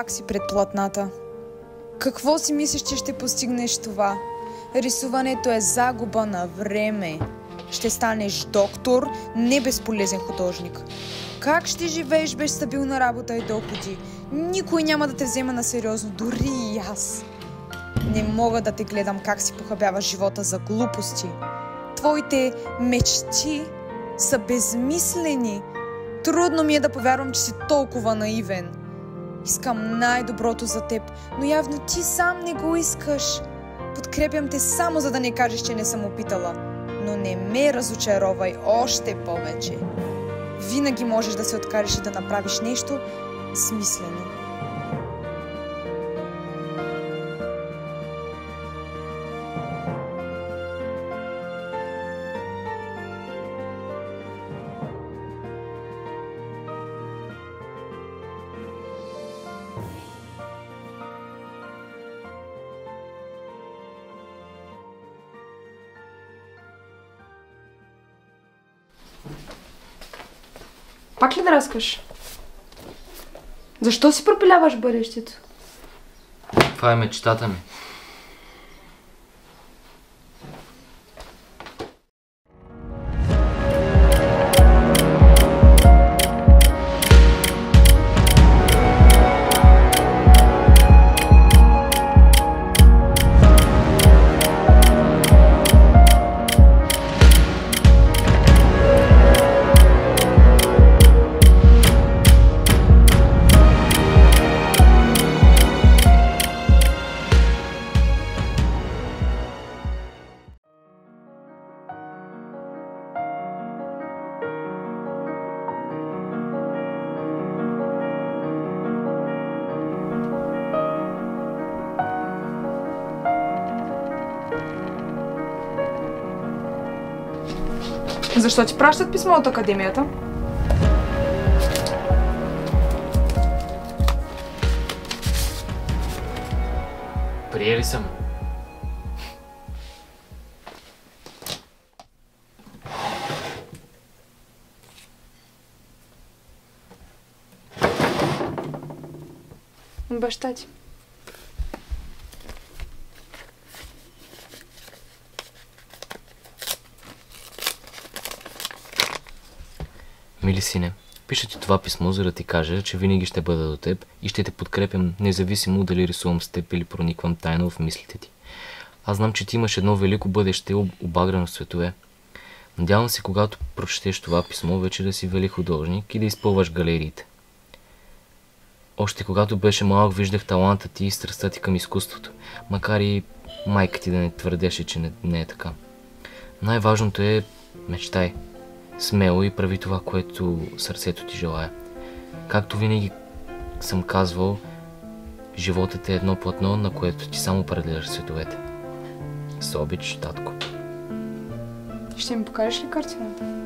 пак си пред платната. Какво си мислиш, че ще постигнеш това? Рисуването е загуба на време. Ще станеш доктор, не безполезен художник. Как ще живееш без стабилна работа и доходи? Никой няма да те взема на сериозно, дори и аз. Не мога да те гледам как си похабяваш живота за глупости. Твоите мечти са безмислени. Трудно ми е да повярвам, че си толкова наивен. Искам най-доброто за теб, но явно ти сам не го искаш. Подкрепям те само за да не кажеш, че не съм опитала. Но не ме разочаровай още повече. Винаги можеш да се откажеш и да направиш нещо смислено. Пак ли драскаш? Защо си пропиляваш бъдещето? Това е мечтата ми. Защо ти пращат писмо от академията? Приели съм. Баща ти. Мили сине, пиша ти това писмо, за да ти кажа, че винаги ще бъда до теб и ще те подкрепям, независимо дали рисувам с теб или прониквам тайно в мислите ти. Аз знам, че ти имаш едно велико бъдеще, обагрено с цветове. Надявам се, когато прочетеш това писмо, вече да си вели художник и да изпълваш галериите. Още когато беше малък, виждах таланта ти и страстта ти към изкуството, макар и майка ти да не твърдеше, че не е така. Най-важното е мечтай. Смело и прави това, което сърцето ти желая. Както винаги съм казвал, животът е едно платно, на което ти само определяш световете. С обич, татко. Ще ми покажеш ли картината?